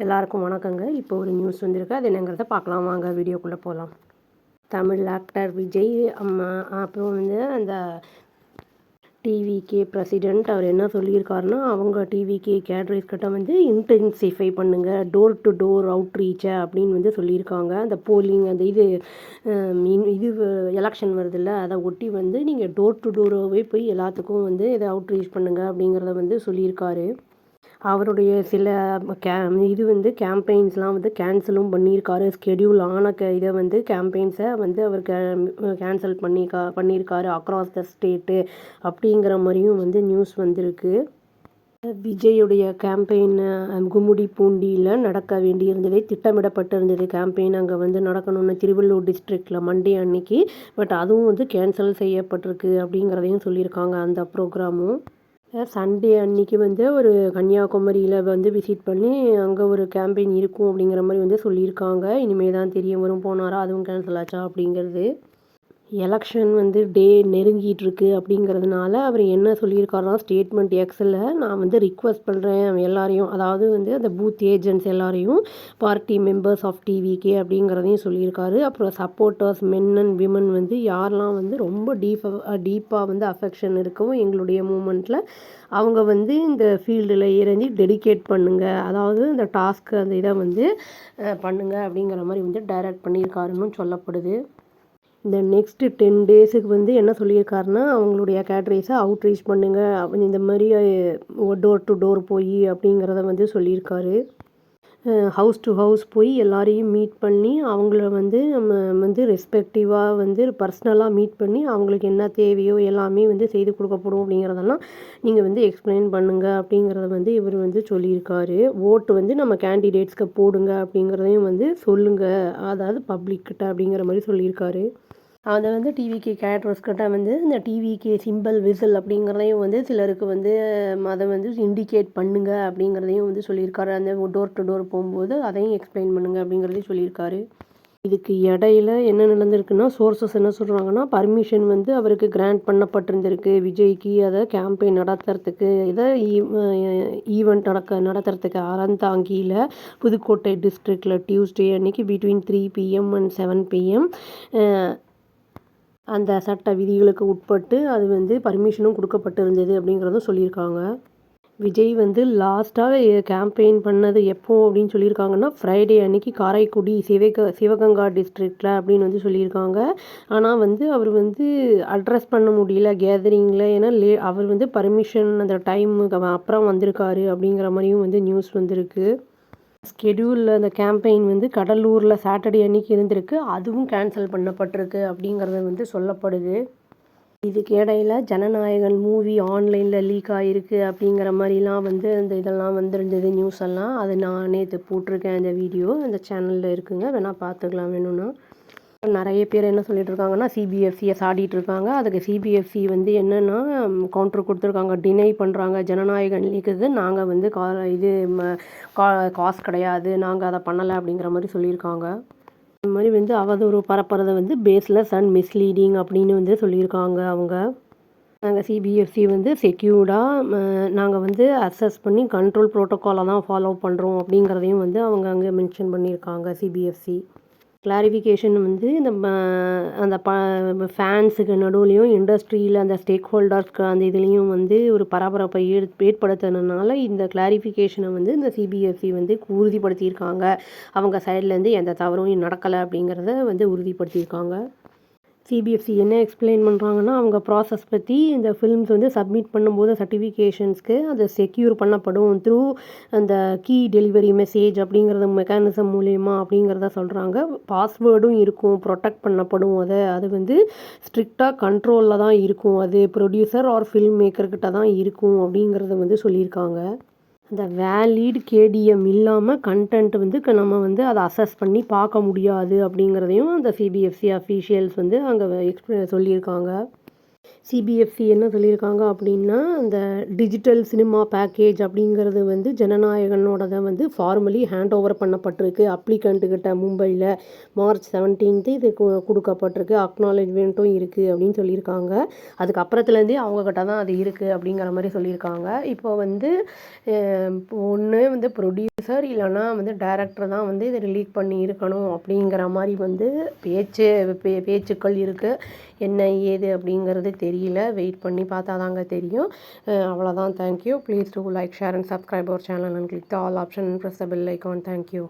எல்லாருக்கும் வணக்கங்க. இப்போ ஒரு நியூஸ் வந்திருக்கு. அது என்னங்கிறத பார்க்கலாம் வாங்க. வீடியோக்குள்ளே போகலாம். தமிழ் ஆக்டர் விஜய் அப்புறம் வந்து அந்த டிவிகே பிரசிடெண்ட் அவர் என்ன சொல்லியிருக்காருன்னா, அவங்க டிவிகே கேட்ரேஸ் கிட்ட வந்து இன்டென்சிஃபை பண்ணுங்கள், டோர் டு டோர் அவுட்ரீச்சை அப்படின்னு வந்து சொல்லியிருக்காங்க. அந்த போலிங் அந்த இது எலெக்ஷன் வருதுல்ல, அதை ஒட்டி வந்து நீங்கள் டோர் டு டோராகவே போய் எல்லாத்துக்கும் வந்து இதை அவுட்ரீச் பண்ணுங்கள் அப்படிங்கிறத வந்து சொல்லியிருக்காரு. அவருடைய சில இது வந்து கேம்பெயின்ஸ்லாம் வந்து கேன்சலும் பண்ணியிருக்காரு. ஸ்கெடியூல் ஆன இதை வந்து கேம்பெயின்ஸை வந்து அவர் கேன்சல் பண்ணியிருக்காரு அக்ராஸ் த ஸ்டேட்டு அப்படிங்கிற மாதிரியும் வந்து நியூஸ் வந்திருக்கு. விஜயுடைய கேம்பெயின் கும்மிடிப்பூண்டியில் நடக்க வேண்டியிருந்தது, திட்டமிடப்பட்டிருந்தது கேம்பெயின் அங்கே வந்து நடக்கணும்னு திருவள்ளூர் டிஸ்ட்ரிக்டில் மண்டே அன்னைக்கு. பட் அதுவும் வந்து கேன்சல் செய்யப்பட்டிருக்கு அப்படிங்கிறதையும் சொல்லியிருக்காங்க. அந்த ப்ரோக்ராமும் சண்டே அன்னைக்கு வந்து ஒரு கன்னியாகுமரியில் வந்து விசிட் பண்ணி அங்கே ஒரு கேம்பெயின் இருக்கும் அப்படிங்கிற மாதிரி வந்து சொல்லியிருக்காங்க. இனிமேல் தான் தெரிய வரும் போனாரா அதுவும் கேன்சல் ஆச்சா அப்படிங்கிறது. எலெக்ஷன் வந்து டே நெருங்கிட்டு இருக்கு அப்படிங்கிறதுனால அவர் என்ன சொல்லியிருக்காருன்னா, ஸ்டேட்மெண்ட் எக்ஸில் நான் வந்து ரிக்வெஸ்ட் பண்ணுறேன் எல்லாரையும், அதாவது வந்து அந்த பூத் ஏஜென்ட்ஸ் எல்லாரையும், பார்ட்டி மெம்பர்ஸ் ஆஃப் டிவிகே அப்படிங்கிறதையும் சொல்லியிருக்காரு. அப்புறம் சப்போர்ட்டர்ஸ் மென் அண்ட் விமன் வந்து யாரெல்லாம் வந்து ரொம்ப டீப்பாக வந்து அஃபெக்ஷன் இருக்கவும் எங்களுடைய மூமெண்ட்டில் அவங்க வந்து இந்த ஃபீல்டில் இறங்கி டெடிகேட் பண்ணுங்கள், அதாவது இந்த டாஸ்க்கு அந்த இதை வந்து பண்ணுங்கள் அப்படிங்கிற மாதிரி வந்து டைரக்ட் பண்ணியிருக்காருன்னு சொல்லப்படுது. இந்த நெக்ஸ்ட்டு 10 டேஸுக்கு வந்து என்ன சொல்லியிருக்காருன்னா, அவங்களுடைய கேட்ரேஸை அவுட்ரீச் பண்ணுங்கள் இந்த மாதிரி டோர் டு டோர் போய் அப்படிங்கிறத வந்து சொல்லியிருக்காரு. ஹவுஸ் டு ஹவுஸ் போய் எல்லாரையும் மீட் பண்ணி அவங்கள வந்து நம்ம வந்து ரெஸ்பெக்டிவாக வந்து பர்சனலாக மீட் பண்ணி அவங்களுக்கு என்ன தேவையோ எல்லாமே வந்து செய்து கொடுக்கப்படும் அப்படிங்கிறதெல்லாம் நீங்கள் வந்து எக்ஸ்பிளைன் பண்ணுங்கள் அப்படிங்கிறத வந்து இவர் வந்து சொல்லியிருக்காரு. ஓட்டு வந்து நம்ம கேண்டிடேட்ஸ்க்கு போடுங்க அப்படிங்கிறதையும் வந்து சொல்லுங்கள், அதாவது பப்ளிக்கிட்ட அப்படிங்கிற மாதிரி சொல்லியிருக்காரு. அதை வந்து டிவிகே கேட்ரஸ்கிட்ட வந்து இந்த டிவிகே சிம்பிள் விசில் அப்படிங்கிறதையும் வந்து சிலருக்கு வந்து அதை வந்து இண்டிகேட் பண்ணுங்க அப்படிங்கிறதையும் வந்து சொல்லியிருக்காரு. அந்த டோர் டு டோர் போகும்போது அதையும் எக்ஸ்பிளைன் பண்ணுங்க அப்படிங்கிறதையும் சொல்லியிருக்காரு. இதுக்கு இடையில என்ன நடந்திருக்குன்னா, சோர்சஸ் என்ன சொல்கிறாங்கன்னா, பர்மிஷன் வந்து அவருக்கு கிராண்ட் பண்ணப்பட்டிருந்திருக்கு விஜய்க்கு, அதை கேம்பெயின் நடத்துறதுக்கு, இதை ஈவெண்ட் நடத்துறதுக்கு அறந்தாங்கியில் புதுக்கோட்டை டிஸ்ட்ரிக்டில் டியூஸ்டே அன்னைக்கு பிட்வீன் 3 PM அண்ட் 7 PM அந்த சட்ட விதிகளுக்கு உட்பட்டு அது வந்து பர்மிஷனும் கொடுக்கப்பட்டிருந்தது அப்படிங்கிறதும் சொல்லியிருக்காங்க. விஜய் வந்து லாஸ்ட்டாக கேம்பெயின் பண்ணது எப்போ அப்படின்னு சொல்லியிருக்காங்கன்னா, ஃப்ரைடே அன்னைக்கு காரைக்குடி சிவகங்கா டிஸ்ட்ரிக்டில் அப்படின்னு வந்து சொல்லியிருக்காங்க. ஆனால் வந்து அவர் வந்து அட்ரஸ் பண்ண முடியல கேதரிங்கில், ஏன்னா அவர் வந்து பர்மிஷன் அந்த டைமுக்கு அப்புறம் வந்திருக்காரு அப்படிங்கிற மாதிரியும் வந்து நியூஸ் வந்திருக்கு. ஸ்கெடியூலில் அந்த கேம்பெயின் வந்து கடலூரில் சாட்டர்டே அன்னைக்கு இருந்திருக்கு, அதுவும் கேன்சல் பண்ணப்பட்டிருக்கு அப்படிங்கிறது வந்து சொல்லப்படுது. இதுக்கு இடையில ஜனநாயகன் மூவி ஆன்லைனில் லீக் ஆகிருக்கு அப்படிங்கிற மாதிரிலாம் வந்து அந்த இதெல்லாம் வந்துருந்தது நியூஸ் எல்லாம். அது நான் நேற்று போட்டிருக்கேன், அந்த வீடியோ அந்த சேனலில் இருக்குங்க, வேணால் பார்த்துக்கலாம் வேணும்னா. நிறைய பேர் என்ன சொல்லிட்டு இருக்காங்கன்னா, சிபிஎஃப்சியை சாடிட்டு இருக்காங்க. அதுக்கு சிபிஎஃப்சி வந்து என்னென்னா கவுண்டர் கொடுத்துருக்காங்க, டினை பண்ணுறாங்க. ஜனநாயகன் லீக்குக்கு நாங்கள் வந்து காசு கிடையாது, நாங்கள் அதை பண்ணலை அப்படிங்கிற மாதிரி சொல்லியிருக்காங்க. இந்த மாதிரி வந்து அவதூறு பரப்புறதை வந்து பேஸ்லெஸ் அண்ட் மிஸ்லீடிங் அப்படின்னு வந்து சொல்லியிருக்காங்க அவங்க. நாங்கள் சிபிஎஃப்சி வந்து செக்யூர்டாக நாங்கள் வந்து அசஸ் பண்ணி கண்ட்ரோல் ப்ரோட்டோக்காலை தான் ஃபாலோ பண்ணுறோம் அப்படிங்கிறதையும் வந்து அவங்க அங்கே மென்ஷன் பண்ணியிருக்காங்க சிபிஎஃப்சி. கிளாரிஃபிகேஷன் வந்து நம்ம அந்த ஃபேன்ஸுக்கு நடுவுலையும் இண்டஸ்ட்ரியில் அந்த ஸ்டேக் ஹோல்டர்ஸ்க்கு அந்த இதுலேயும் வந்து ஒரு பரபரப்பை ஏற்படுத்தினதுனால இந்த கிளாரிஃபிகேஷனை வந்து இந்த சிபிஎஃப்சி வந்து உறுதிப்படுத்தியிருக்காங்க. அவங்க சைட்லேருந்து எந்த தவறும் நடக்கலை அப்படிங்கிறத வந்து உறுதிப்படுத்தியிருக்காங்க. சிபிஎஃப்சி என்ன எக்ஸ்பிளைன் பண்ணுறாங்கன்னா, அவங்க ப்ராசஸ் பற்றி இந்த ஃபில்ம்ஸ் வந்து சப்மிட் பண்ணும்போது சர்டிஃபிகேஷன்ஸ்க்கு அது செக்யூர் பண்ணப்படும் த்ரூ அந்த கீ டெலிவரி மெசேஜ் அப்படிங்கிறத மெக்கானிசம் மூலயமா அப்படிங்கிறத சொல்கிறாங்க. பாஸ்வேர்டும் இருக்கும், ப்ரொடெக்ட் பண்ணப்படும். அது வந்து ஸ்ட்ரிக்டாக கண்ட்ரோலில் தான் இருக்கும், அது ப்ரொடியூசர் ஆர் ஃபில்ம் மேக்கர்கிட்ட தான் இருக்கும் அப்படிங்கிறத வந்து சொல்லியிருக்காங்க. அந்த வேலிட் கேடிஎம் இல்லாமல் கண்டென்ட் வந்து நம்ம வந்து அதை அசஸ் பண்ணி பார்க்க முடியாது அப்படிங்கிறதையும் அந்த சிபிஎஃப்சி அஃபீஷியல்ஸ் வந்து அங்கே சொல்லியிருக்காங்க. சிபிஎஃப்சி என்ன சொல்லியிருக்காங்க அப்படின்னா, அந்த டிஜிட்டல் சினிமா பேக்கேஜ் அப்படிங்கிறது வந்து ஜனநாயகனோடத வந்து ஃபார்மலி ஹேண்ட் ஓவர் பண்ணப்பட்டிருக்கு. அப்ளிகண்ட்டுக்கிட்ட மும்பையில மார்ச் 17 இது குடுக்கப்பட்டிருக்கு. அக்னாலஜ்மெண்ட்டும் இருக்குது அப்படின்னு சொல்லியிருக்காங்க. அதுக்கப்புறத்துலேருந்தே அவங்கக்கிட்ட தான் அது இருக்குது அப்படிங்கிற மாதிரி சொல்லியிருக்காங்க. இப்போ வந்து ஒன்று வந்து ப்ரொடியூசர் இல்லைன்னா வந்து டைரக்டர் தான் வந்து இதை ரிலீஸ் பண்ணி இருக்கணும் அப்படிங்கிற மாதிரி வந்து பேச்சுக்கள் இருக்குது. என்ன ஏது அப்படிங்கிறது தெரியல. வெயிட் பண்ணி பார்த்தா தாங்க தெரியும். அவ்வளோதான். Thank you. Please do like, share and subscribe our channel and click the all option and press the bell icon. Thank you.